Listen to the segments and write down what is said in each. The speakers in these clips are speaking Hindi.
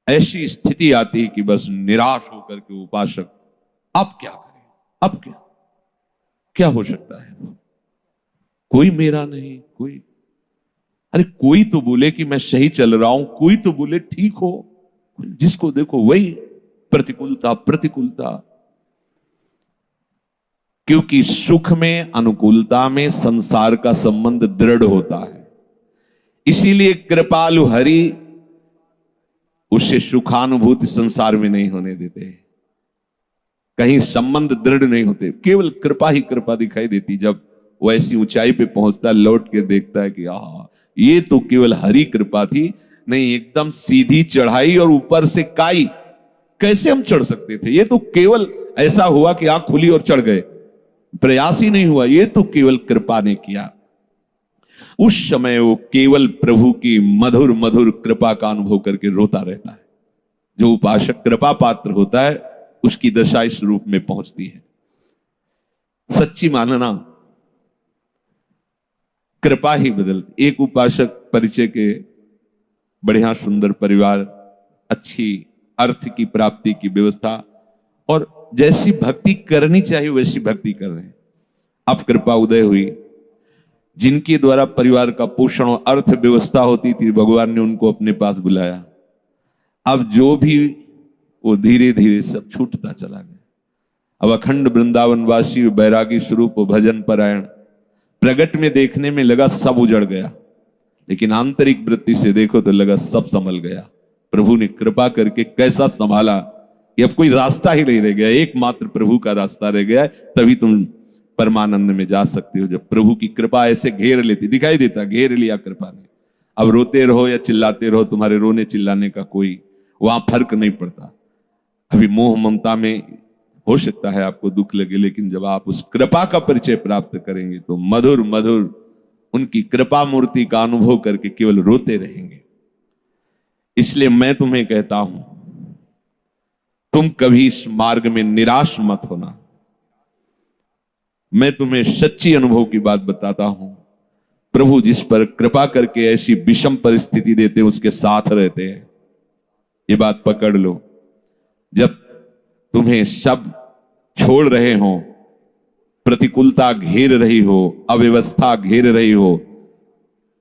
ऐसी स्थिति आती है कि बस निराश होकर के उपासक अब क्या करें, अब क्या क्या हो सकता है, कोई मेरा नहीं, कोई, अरे कोई तो बोले कि मैं सही चल रहा हूं, कोई तो बोले ठीक हो, जिसको देखो वही प्रतिकूलता प्रतिकूलता। क्योंकि सुख में, अनुकूलता में संसार का संबंध दृढ़ होता है, इसीलिए कृपालु हरि उससे सुखानुभूति संसार में नहीं होने देते, कहीं संबंध दृढ़ नहीं होते, केवल कृपा ही कृपा दिखाई देती। जब वो ऐसी ऊंचाई पे पहुंचता है, लौट के देखता है कि आहा, ये तो केवल हरि कृपा थी, नहीं एकदम सीधी चढ़ाई और ऊपर से काई, कैसे हम चढ़ सकते थे, ये तो केवल ऐसा हुआ कि आंख खुली और चढ़ गए, प्रयास ही नहीं हुआ, ये तो केवल कृपा ने किया। उस समय वो केवल प्रभु की मधुर मधुर कृपा का अनुभव करके रोता रहता है। जो उपासक कृपा पात्र होता है उसकी दशा इस रूप में पहुंचती है। सच्ची मानना, कृपा ही बदलती। एक उपासक परिचय के बढ़िया सुंदर परिवार, अच्छी अर्थ की प्राप्ति की व्यवस्था, और जैसी भक्ति करनी चाहिए वैसी भक्ति कर रहे हैं। अब कृपा उदय हुई, जिनके द्वारा परिवार का पोषण और अर्थ व्यवस्था होती थी, भगवान ने उनको अपने पास बुलाया। अब जो भी वो धीरे धीरे सब छूटता चला गया। अब अखंड वृंदावनवासी बैरागी स्वरूप भजन परायण प्रगट में देखने में लगा सब उजड़ गया, लेकिन आंतरिक वृत्ति से देखो तो लगा सब संभल गया। प्रभु ने कृपा करके कैसा संभाला, ये अब कोई रास्ता ही नहीं रह गया, एकमात्र प्रभु का रास्ता रह गया है। तभी तुम परमानंद में जा सकते हो, जब प्रभु की कृपा ऐसे घेर लेती, दिखाई देता घेर लिया कृपा ने। अब रोते रहो या चिल्लाते रहो, तुम्हारे रोने चिल्लाने का कोई वहां फर्क नहीं पड़ता। अभी मोह ममता में हो सकता है आपको दुख लगे, लेकिन जब आप उस कृपा का परिचय प्राप्त करेंगे तो मधुर मधुर उनकी कृपा मूर्ति का अनुभव करके केवल रोते रहेंगे। इसलिए मैं तुम्हें कहता हूं, तुम कभी इस मार्ग में निराश मत होना। मैं तुम्हें सच्ची अनुभव की बात बताता हूं, प्रभु जिस पर कृपा करके ऐसी विषम परिस्थिति देते हैं उसके साथ रहते हैं। ये बात पकड़ लो। जब तुम्हें सब छोड़ रहे हो, प्रतिकूलता घेर रही हो, अव्यवस्था घेर रही हो,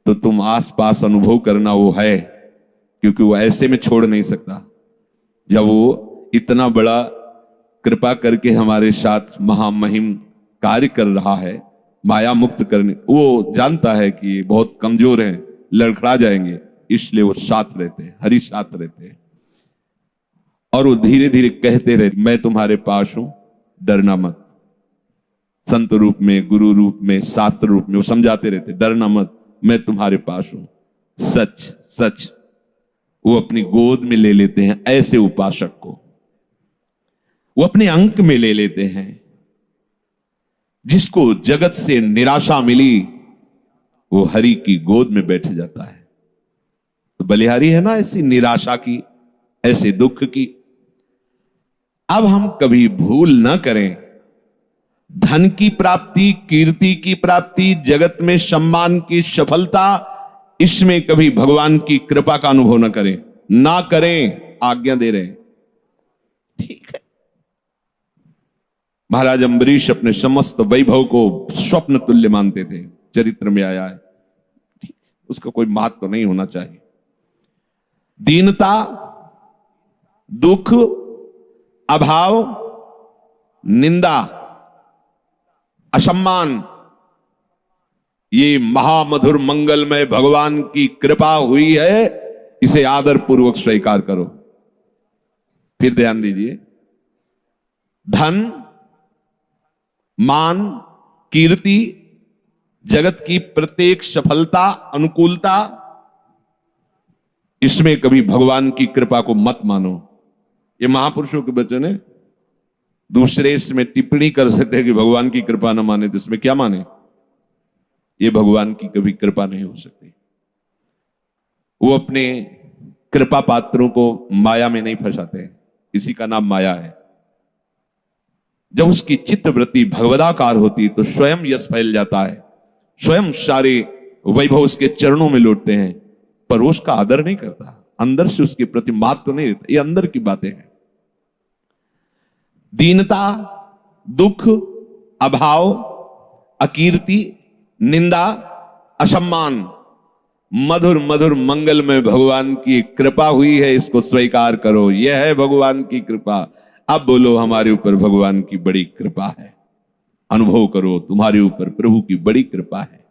तो तुम आसपास अनुभव करना वो है, क्योंकि वो ऐसे में छोड़ नहीं सकता। जब वो इतना बड़ा कृपा करके हमारे साथ महामहिम कार्य कर रहा है, माया मुक्त करने, वो जानता है कि बहुत कमजोर हैं, लड़खड़ा जाएंगे, इसलिए वो साथ रहते हैं, हरि साथ रहते हैं। और वो धीरे धीरे कहते रहे, मैं तुम्हारे पास हूं, डरना मत। संत रूप में, गुरु रूप में, शास्त्र रूप में वो समझाते रहते, डरना मत, मैं तुम्हारे पास हूं। सच सच वो अपनी गोद में ले लेते हैं ऐसे उपासक को, वो अपने अंक में ले लेते हैं। जिसको जगत से निराशा मिली वो हरि की गोद में बैठ जाता है। तो बलिहारी है ना ऐसी निराशा की, ऐसे दुख की। अब हम कभी भूल ना करें, धन की प्राप्ति, कीर्ति की प्राप्ति, जगत में सम्मान की सफलता, इसमें कभी भगवान की कृपा का अनुभव ना करें, ना करें, आज्ञा दे रहे हैं। ठीक है, महाराज अम्बरीश अपने समस्त वैभव को स्वप्न तुल्य मानते थे, चरित्र में आया है। ठीक, उसका कोई महत्व तो नहीं होना चाहिए। दीनता, दुख, अभाव, निंदा, असम्मान, ये महामधुर मंगलमय भगवान की कृपा हुई है, इसे आदर पूर्वक स्वीकार करो। फिर ध्यान दीजिए, धन, मान, कीर्ति, जगत की प्रत्येक सफलता, अनुकूलता, इसमें कभी भगवान की कृपा को मत मानो। ये महापुरुषों के वचन है। दूसरे इसमें टिप्पणी कर सकते हैं कि भगवान की कृपा न माने, तो इसमें क्या माने? ये भगवान की कभी कृपा नहीं हो सकती। वो अपने कृपा पात्रों को माया में नहीं फंसाते, इसी का नाम माया है। जब उसकी चित्तवृत्ति भगवदाकार होती तो स्वयं यश फैल जाता है, स्वयं सारे वैभव उसके चरणों में लौटते हैं, पर वो उसका आदर नहीं करता। अंदर से उसके प्रति मात तो नहीं रहता। ये अंदर की बातें हैं। दीनता, दुख, अभाव, अकीर्ति, निंदा, असम्मान, मधुर मधुर मंगल में भगवान की कृपा हुई है, इसको स्वीकार करो। यह है भगवान की कृपा। अब बोलो हमारे ऊपर भगवान की बड़ी कृपा है। अनुभव करो तुम्हारे ऊपर प्रभु की बड़ी कृपा है।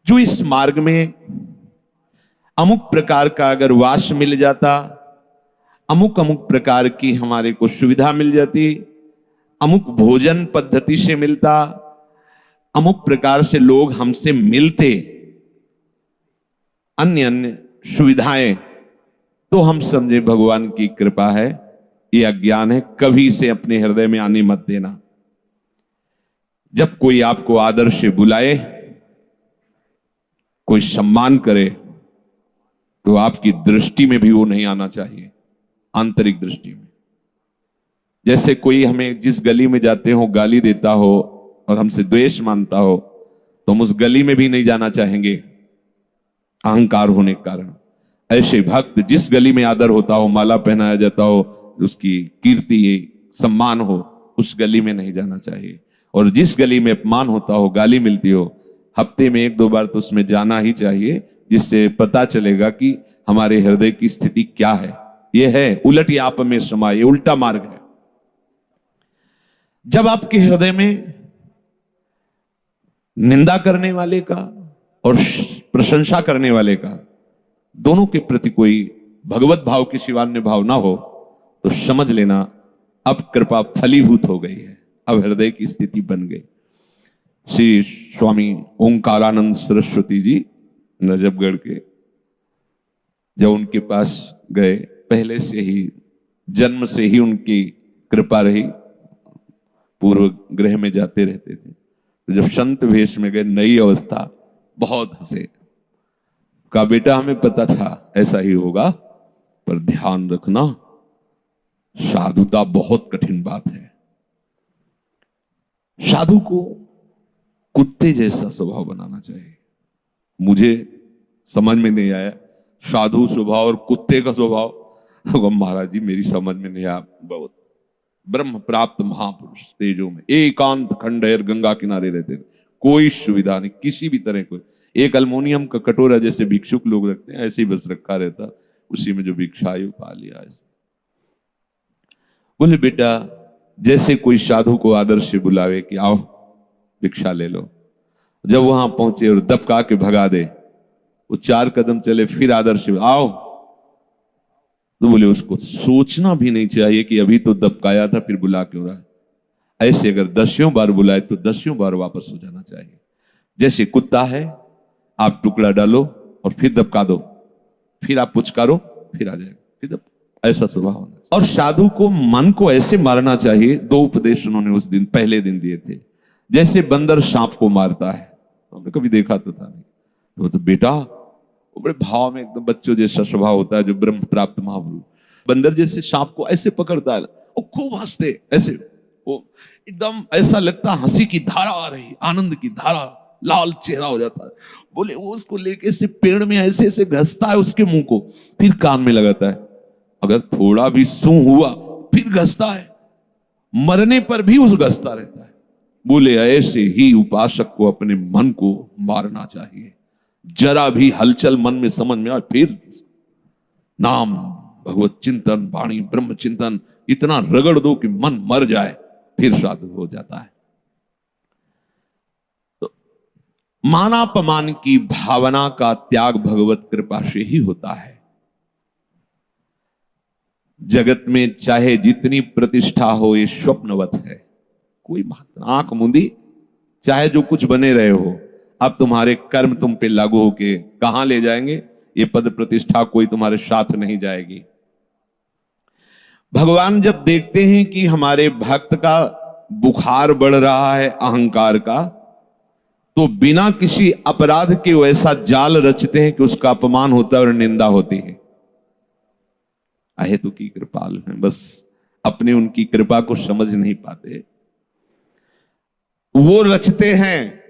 जो इस मार्ग में अमुक प्रकार का अगर वास मिल जाता, अमुक अमुक प्रकार की हमारे को सुविधा मिल जाती, अमुक भोजन पद्धति से मिलता, अमुक प्रकार से लोग हमसे मिलते, अन्य अन्य सुविधाएं, तो हम समझे भगवान की कृपा है। ये अज्ञान है, कभी इसे अपने हृदय में आने मत देना। जब कोई आपको आदर से बुलाए, कोई सम्मान करे, तो आपकी दृष्टि में भी वो नहीं आना चाहिए, आंतरिक दृष्टि में। जैसे कोई हमें जिस गली में जाते हो गाली देता हो और हमसे द्वेष मानता हो, तो हम उस गली में भी नहीं जाना चाहेंगे, अहंकार होने के कारण। ऐसे भक्त जिस गली में आदर होता हो, माला पहनाया जाता हो, उसकी कीर्ति सम्मान हो, उस गली में नहीं जाना चाहिए। और जिस गली में अपमान होता हो, गाली मिलती हो, हफ्ते में 1-2 बार तो उसमें जाना ही चाहिए, जिससे पता चलेगा कि हमारे हृदय की स्थिति क्या है। यह है उलट आप में समा, ये उल्टा मार्ग है। जब आपके हृदय में निंदा करने वाले का और प्रशंसा करने वाले का, दोनों के प्रति कोई भगवत भाव की शिवान्य भाव ना हो, तो समझ लेना अब कृपा फलीभूत हो गई है, अब हृदय की स्थिति बन गई। श्री स्वामी ओंकारानंद सरस्वती जी नजफगढ़ के, जब उनके पास गए, पहले से ही जन्म से ही उनकी कृपा रही, पूर्व गृह में जाते रहते थे। तो जब संत वेश में गए, नई अवस्था, बहुत हंसे। कहा बेटा हमें पता था ऐसा ही होगा, पर ध्यान रखना साधुता बहुत कठिन बात है। साधु को कुत्ते जैसा स्वभाव बनाना चाहिए। मुझे समझ में नहीं आया साधु स्वभाव और कुत्ते का स्वभाव। महाराज जी मेरी समझ में नहीं आया। बहुत ब्रह्म प्राप्त महापुरुष तेजों में एकांत खंडेर गंगा किनारे रहते थे, कोई सुविधा नहीं किसी भी तरह को। एक अल्मोनियम का कटोरा जैसे भिक्षुक लोग रखते हैं, ऐसे ही बस रखा रहता, उसी में जो भिक्षायु पा लिया। ऐसे बोले बेटा जैसे कोई साधु को आदर से बुलावे कि आओ भिक्षा ले लो, जब वहां पहुंचे और दबका के भगा दे, वो 4 कदम चले फिर आदर से आओ, तो बोले उसको सोचना भी नहीं चाहिए कि अभी तो दबकाया था फिर बुला क्यों रहा है। ऐसे अगर 10 बार बुलाए तो 10 बार वापस हो जाना चाहिए। जैसे कुत्ता है, आप टुकड़ा डालो और फिर दबका दो, फिर आप पुचकारो, फिर आ जाएगा, फिर ऐसा स्वभाव होना चाहिए। और साधु को मन को ऐसे मारना चाहिए। 2 उपदेश उन्होंने उस दिन पहले दिन दिए थे। जैसे बंदर सांप को मारता है, हमने कभी देखा तो था नहीं, तो बेटा वो बड़े भाव में एकदम बच्चों जैसा स्वभाव होता है, जो ब्रह्म प्राप्त महापुरुष बंदर जैसे सांप को ऐसे पकड़ता है, वो खूब हंसते, ऐसे वो एकदम ऐसा लगता है हंसी की धारा आ रही, आनंद की धारा, लाल चेहरा हो जाता है। बोले वो उसको लेके से पेड़ में ऐसे ऐसे घसता है उसके मुंह को, फिर कान में लगाता है, अगर थोड़ा भी सूं हुआ फिर घसता है, मरने पर भी उस घसता रहता है। बोले ऐसे ही उपासक को अपने मन को मारना चाहिए। जरा भी हलचल मन में समझ में आए, फिर नाम भगवत चिंतन, वाणी ब्रह्म चिंतन इतना रगड़ दो कि मन मर जाए, फिर साधु हो जाता है। तो मानापमान की भावना का त्याग भगवत कृपा से ही होता है। जगत में चाहे जितनी प्रतिष्ठा हो, ये स्वप्नवत है। कोई आंख मूंदी चाहे जो कुछ बने रहे हो, अब तुम्हारे कर्म तुम पे लागू होके कहां ले जाएंगे? ये पद प्रतिष्ठा कोई तुम्हारे साथ नहीं जाएगी। भगवान जब देखते हैं कि हमारे भक्त का बुखार बढ़ रहा है अहंकार का, तो बिना किसी अपराध के वैसा जाल रचते हैं कि उसका अपमान होता है और निंदा होती है। अहेतु की कृपाल हैं, बस अपने उनकी कृपा को समझ नहीं पाते। वो रचते हैं,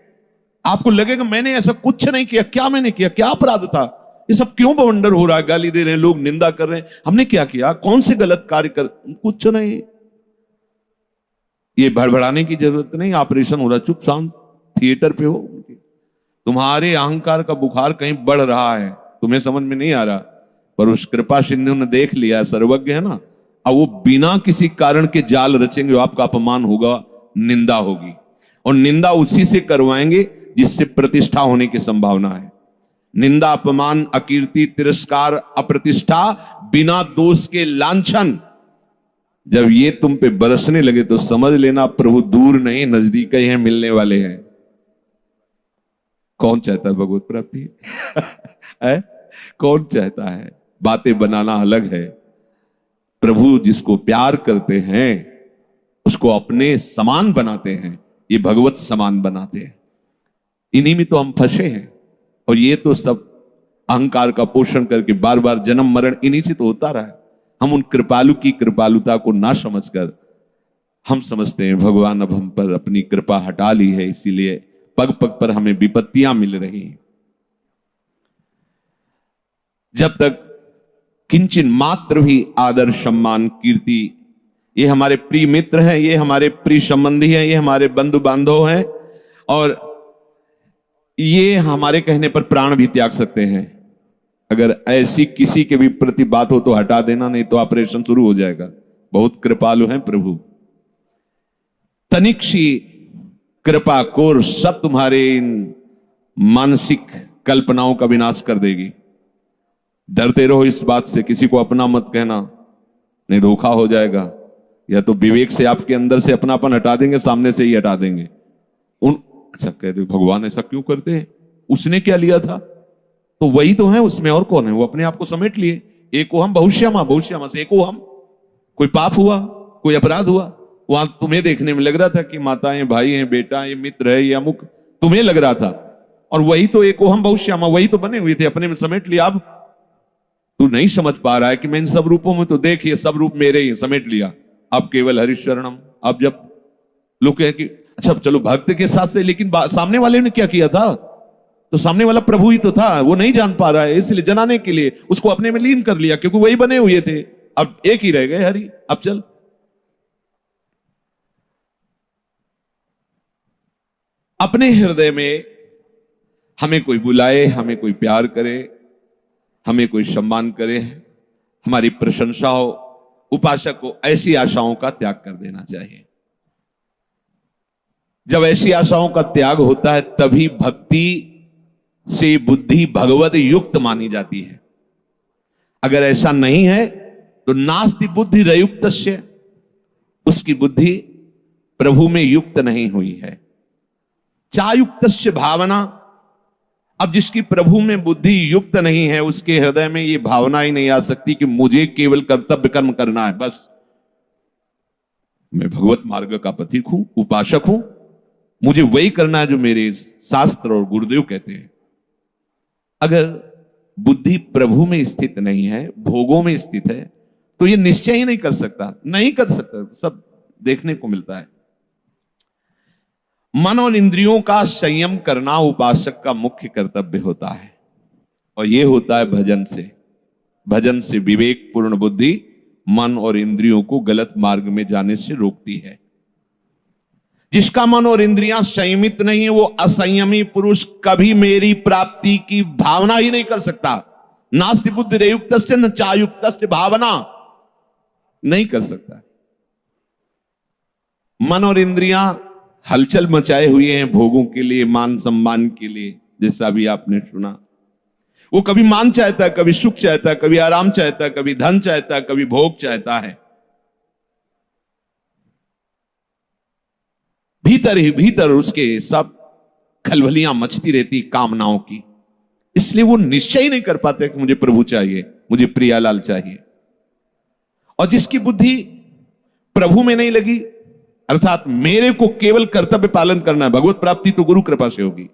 आपको लगेगा मैंने ऐसा कुछ नहीं किया, क्या मैंने किया, क्या अपराध था, ये सब क्यों बवंडर हो रहा है? गाली दे रहे हैं लोग, निंदा कर रहे हैं, हमने क्या किया? कौन से गलत कार्य कर? कुछ नहीं, ये भड़बड़ाने की जरूरत नहीं। ऑपरेशन हो रहा, चुप शांत थिएटर पे हो। तुम्हारे अहंकार का बुखार कहीं बढ़ रहा है, तुम्हें समझ में नहीं आ रहा, पर उस कृपा सिंधु ने देख लिया, सर्वज्ञ है ना। अब वो बिना किसी कारण के जाल रचेंगे, आपका अपमान होगा, निंदा होगी, और निंदा उसी से करवाएंगे जिससे प्रतिष्ठा होने की संभावना है। निंदा, अपमान, अकीर्ति, तिरस्कार, अप्रतिष्ठा, बिना दोष के लांछन, जब ये तुम पे बरसने लगे तो समझ लेना प्रभु दूर नहीं नजदीक ही हैं, मिलने वाले हैं। कौन चाहता है भगवत प्राप्ति? है? कौन चाहता है? बातें बनाना अलग है, प्रभु जिसको प्यार करते हैं उसको अपने समान बनाते हैं, ये भगवत समान बनाते हैं। इन्हीं में तो हम फंसे हैं, और ये तो सब अहंकार का पोषण करके बार बार जन्म मरण इन्हीं से तो होता रहा है। हम उन कृपालु की कृपालुता को ना समझकर हम समझते हैं भगवान अब हम पर अपनी कृपा हटा ली है, इसीलिए पग पग पर हमें विपत्तियां मिल रही हैं। जब तक किंचन मात्र भी आदर, सम्मान, कीर्ति, ये हमारे प्रिय मित्र हैं, ये हमारे प्रिय संबंधी हैं, ये हमारे बंधु बांधव हैं, और ये हमारे कहने पर प्राण भी त्याग सकते हैं। अगर ऐसी किसी के भी प्रति बात हो तो हटा देना, नहीं तो ऑपरेशन शुरू हो जाएगा। बहुत कृपालु हैं प्रभु। तनिक सी कृपा कोर सब तुम्हारे इन मानसिक कल्पनाओं का विनाश कर देगी। डरते रहो इस बात से, किसी को अपना मत कहना, नहीं धोखा हो जाएगा। या तो विवेक से आपके अंदर से अपनापन हटा देंगे, सामने से ही हटा देंगे। अच्छा कहते भगवान ऐसा क्यों करते हैं? उसने क्या लिया था? तो वही तो है उसमें, और कौन है? वो अपने आप को समेट लिए। एको हम बहुश्यामा, बहुश्यामा से एको हम। कोई पाप हुआ, कोई अपराध हुआ, वहां तुम्हें देखने में लग रहा था कि माता है, भाई है, बेटा है, मित्र है, या अमुक, तुम्हें लग रहा था, और वही तो एको हम बहुश्यामा, वही तो बने हुए थे, अपने में समेट लिया। अब तू नहीं समझ पा रहा है कि मैं इन सब रूपों में तो देखिए, सब रूप मेरे ही, समेट लिया। अब केवल हरिशरणम। अब जब लोग कहें कि अच्छा चलो भक्त के साथ से, लेकिन सामने वाले ने क्या किया था? तो सामने वाला प्रभु ही तो था, वो नहीं जान पा रहा है, इसलिए जनाने के लिए उसको अपने में लीन कर लिया, क्योंकि वही बने हुए थे। अब एक ही रह गए हरि। अब चल, अपने हृदय में हमें कोई बुलाए, हमें कोई प्यार करे, हमें कोई सम्मान करे, हमारी प्रशंसा हो, उपासक को ऐसी आशाओं का त्याग कर देना चाहिए। जब ऐसी आशाओं का त्याग होता है तभी भक्ति से बुद्धि भगवत युक्त मानी जाती है। अगर ऐसा नहीं है तो नास्ति बुद्धि रयुक्तस्य, उसकी बुद्धि प्रभु में युक्त नहीं हुई है। चायुक्तस्य भावना, अब जिसकी प्रभु में बुद्धि युक्त नहीं है उसके हृदय में यह भावना ही नहीं आ सकती कि मुझे केवल कर्तव्य कर्म करना है, बस मैं भगवत मार्ग का पथिक हूं, उपासक हूं, मुझे वही करना है जो मेरे शास्त्र और गुरुदेव कहते हैं। अगर बुद्धि प्रभु में स्थित नहीं है, भोगों में स्थित है, तो यह निश्चय ही नहीं कर सकता, नहीं कर सकता। सब देखने को मिलता है। मन और इंद्रियों का संयम करना उपासक का मुख्य कर्तव्य होता है, और यह होता है भजन से। भजन से विवेक पूर्ण बुद्धि मन और इंद्रियों को गलत मार्ग में जाने से रोकती है। जिसका मन और इंद्रियां संयमित नहीं है, वो असंयमी पुरुष कभी मेरी प्राप्ति की भावना ही नहीं कर सकता। नास्ति बुद्धि रेयुक्तस्य न चायुक्तस्य भावना, नहीं कर सकता। मन और इंद्रियां हलचल मचाए हुए हैं भोगों के लिए, मान सम्मान के लिए, जैसा भी आपने सुना। वो कभी मान चाहता है, कभी सुख चाहता है, कभी आराम चाहता है, कभी धन चाहता है, कभी भोग चाहता है। भीतर ही भीतर उसके सब खलबलियां मचती रहती कामनाओं की, इसलिए वो निश्चय ही नहीं कर पाते कि मुझे प्रभु चाहिए, मुझे प्रियालाल चाहिए। और जिसकी बुद्धि प्रभु में नहीं लगी, अर्थात मेरे को केवल कर्तव्य पालन करना है, भगवत प्राप्ति तो गुरु कृपा से होगी,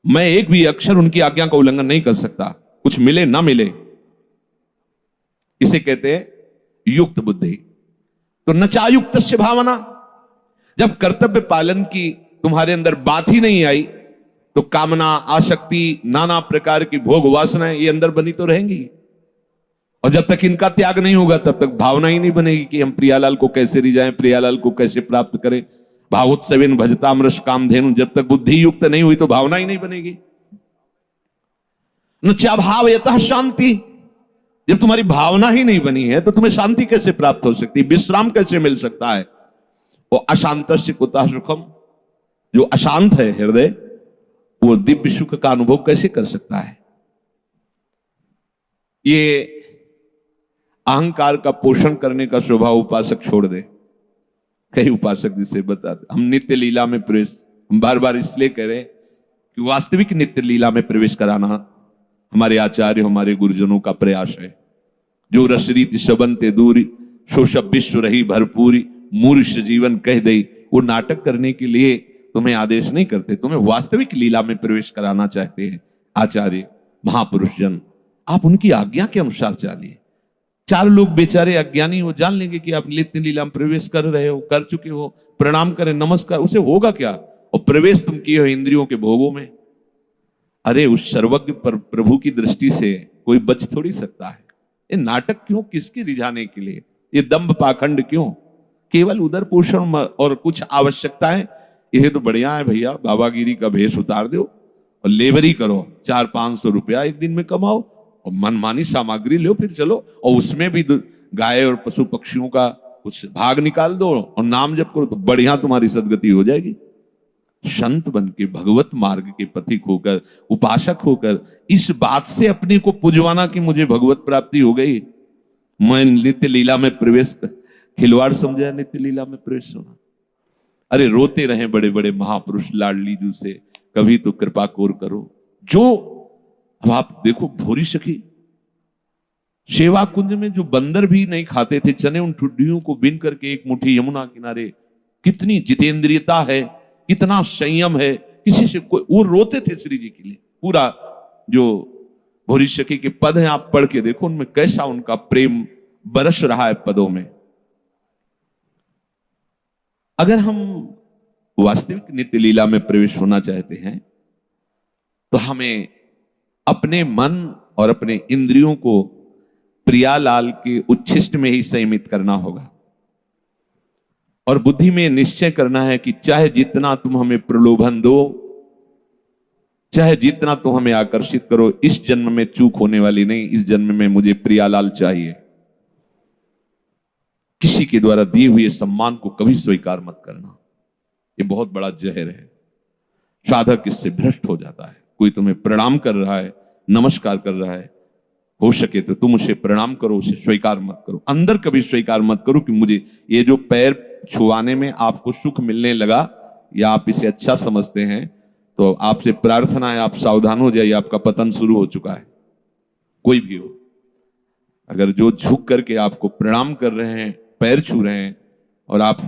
मैं एक भी अक्षर उनकी आज्ञा का उल्लंघन नहीं कर सकता, कुछ मिले ना मिले, इसे कहते हैं युक्त बुद्धि। तो नचायुक्तस्य भावना, जब कर्तव्य पालन की तुम्हारे अंदर बात ही नहीं आई, तो कामना, आसक्ति, नाना प्रकार की भोग वासनाएं ये अंदर बनी तो रहेंगी। और जब तक इनका त्याग नहीं होगा तब तक भावना ही नहीं बनेगी कि हम प्रियालाल को कैसे रिझाएं, प्रियालाल को कैसे प्राप्त करें। भावोत्सवेन भजतामृष कामधेनु, जब तक बुद्धि युक्त नहीं हुई तो भावना ही नहीं बनेगी। न चाभाव यतः शांति, जब तुम्हारी भावना ही नहीं बनी है तो तुम्हें शांति कैसे प्राप्त हो सकती, विश्राम कैसे मिल सकता है। वो अशांतस्य कुतः सुखम, जो अशांत है हृदय वो दिव्य सुख का अनुभव कैसे कर सकता है। ये अहंकार का पोषण करने का स्वभाव उपासक छोड़ दे। कई उपासक जिसे बताते हम नित्य लीला में प्रवेश, हम बार बार इसलिए कह रहे हैं कि वास्तविक नित्य लीला में प्रवेश कराना हमारे आचार्य, हमारे गुरुजनों का प्रयास है। जो रसरीति सबंते दूरी, सो सब विश्व रही भरपूरी, मूर्ष जीवन कह दई। वो नाटक करने के लिए तुम्हें आदेश नहीं करते, तुम्हें वास्तविक लीला में प्रवेश कराना चाहते हैं आचार्य, महापुरुष जन। आप उनकी आज्ञा के अनुसार चलिए। चार लोग बेचारे अज्ञानी हो, जान लेंगे कि आप नित्य लीला में प्रवेश कर रहे हो, कर चुके हो, प्रणाम करें, नमस्कार, उसे होगा क्या। और प्रवेश तुम किए हो इंद्रियों के भोगों में। अरे उस सर्वज्ञ पर प्रभु की दृष्टि से कोई बच थोड़ी सकता है। ये नाटक क्यों, किसकी रिझाने के लिए, ये दंभ पाखंड क्यों, केवल उदर पोषण और कुछ आवश्यकताएं। ये तो बढ़िया है भैया, बाबागिरी का भेष उतार दो और लेबरी करो, 400-500 रुपया एक दिन में कमाओ और मनमानी सामग्री लो, फिर चलो। और उसमें भी गाय और पशु पक्षियों का कुछ भाग निकाल दो और नाम जप करो, तो बढ़िया तुम्हारी सदगति हो जाएगी। संत बन के भगवत मार्ग के पथिक होकर, उपासक होकर इस बात से अपने को पुजवाना कि मुझे भगवत प्राप्ति हो गई, मैं नित्य लीला में प्रवेश, खिलवाड़ समझा नित्य लीला में प्रवेश होना। अरे रोते रहे बड़े बड़े महापुरुष लाडली जू से, कभी तो कृपा कोर करो। जो अब आप देखो भोरी सखी सेवा कुंज में जो बंदर भी नहीं खाते थे चने, उन ठुड्डियों को बिन करके एक मुट्ठी यमुना किनारे, कितनी जितेंद्रियता है, कितना संयम है, किसी से कोई, वो रोते थे श्री जी के लिए। पूरा जो भोरी सखी के पद हैं आप पढ़ के देखो, उनमें कैसा उनका प्रेम बरस रहा है पदों में। अगर हम वास्तविक नित्य लीला में प्रवेश होना चाहते हैं तो हमें अपने मन और अपने इंद्रियों को प्रियालाल के उच्छिष्ट में ही संयमित करना होगा। और बुद्धि में निश्चय करना है कि चाहे जितना तुम हमें प्रलोभन दो, चाहे जितना तुम हमें आकर्षित करो, इस जन्म में चूक होने वाली नहीं। इस जन्म में मुझे प्रियालाल चाहिए। किसी के द्वारा दिए हुए सम्मान को कभी स्वीकार मत करना, ये बहुत बड़ा जहर है। साधक इससे भ्रष्ट हो जाता है। कोई तुम्हें प्रणाम कर रहा है, नमस्कार कर रहा है, हो सके तो तुम उसे प्रणाम करो, उसे स्वीकार मत करो। अंदर कभी स्वीकार मत करो कि मुझे ये जो पैर छुआने में आपको सुख मिलने लगा या आप इसे अच्छा समझते हैं, तो आपसे प्रार्थना है आप सावधान हो जाइए, आपका पतन शुरू हो चुका है। कोई भी हो, अगर जो झुक करके आपको प्रणाम कर रहे हैं, पैर छू रहे हैं और आप,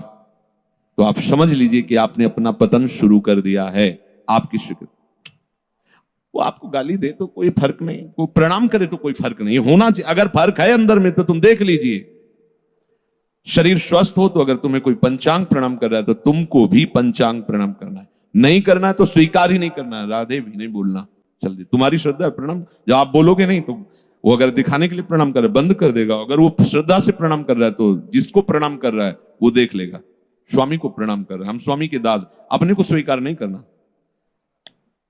तो आप समझ लीजिए कि आपने अपना पतन शुरू कर दिया है। आपकी स्वीकृति, वो आपको गाली दे तो कोई फर्क नहीं, वो प्रणाम करे तो कोई फर्क नहीं होना चाहिए। अगर फर्क है अंदर में तो तुम देख लीजिए। शरीर स्वस्थ हो तो अगर तुम्हें कोई पंचांग प्रणाम कर रहा है तो तुमको भी पंचांग प्रणाम करना है। नहीं करना है तो स्वीकार ही नहीं करना है, राधे भी नहीं बोलना। जल्दी तुम्हारी श्रद्धा है, प्रणाम। जब आप बोलोगे नहीं तो वो अगर दिखाने के लिए प्रणाम कर रहा है बंद कर देगा। अगर वो श्रद्धा से प्रणाम कर रहा है तो जिसको प्रणाम कर रहा है वो देख लेगा। स्वामी को प्रणाम कर रहा है, हम स्वामी के दास, अपने को स्वीकार नहीं करना।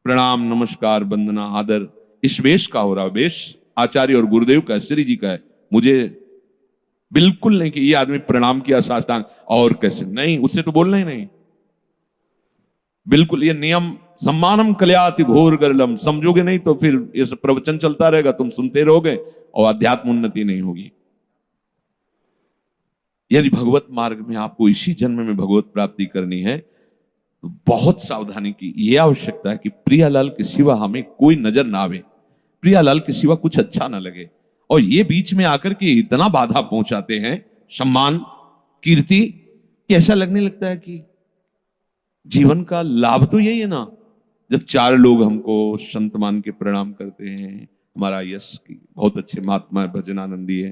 प्रणाम, नमस्कार, वंदना, आदर इस वेश का हो रहा। वेश आचार्य और गुरुदेव का, श्री जी का है। मुझे बिल्कुल नहीं कि ये आदमी प्रणाम किया साष्टांग और कैसे, नहीं, उससे तो बोलना ही नहीं। बिल्कुल ये नियम, सम्मानम कल्याति घोर गरलम, समझोगे नहीं तो फिर ये सब प्रवचन चलता रहेगा, तुम सुनते रहोगे और अध्यात्म उन्नति नहीं होगी। यदि भगवत मार्ग में आपको इसी जन्म में भगवत प्राप्ति करनी है तो बहुत सावधानी की यह आवश्यकता है कि प्रियालाल के सिवा हमें कोई नजर ना आवे, प्रियालाल के सिवा कुछ अच्छा ना लगे। और ये बीच में आकर के इतना बाधा पहुंचाते हैं, सम्मान, कीर्ति, कि ऐसा लगने लगता है कि जीवन का लाभ तो यही है ना। जब चार लोग हमको संत मान के प्रणाम करते हैं, हमारा यश की बहुत अच्छे महात्मा है, भजनानंदी है,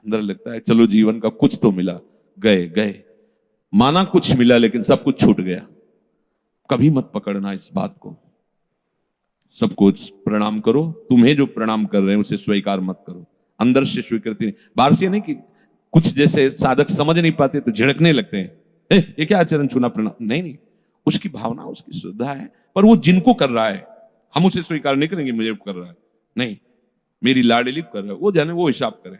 अंदर लगता है चलो जीवन का कुछ तो मिला। गए गए माना कुछ मिला लेकिन सब कुछ छूट गया। कभी मत पकड़ना इस बात को। सबको प्रणाम करो, तुम्हें जो प्रणाम कर रहे हैं उसे स्वीकार मत करो, अंदर से स्वीकृति नहीं। बाहर से नहीं कि कुछ जैसे साधक समझ नहीं पाते तो झिड़कने लगते हैं, ये क्या चरण छूना प्रणाम, नहीं नहीं, उसकी भावना उसकी श्रद्धा है, पर वो जिनको कर रहा है हम उसे स्वीकार नहीं करेंगे, मुझे कर रहा है नहीं, मेरी लाडली कर रहा है, वो जाने वो हिसाब करें।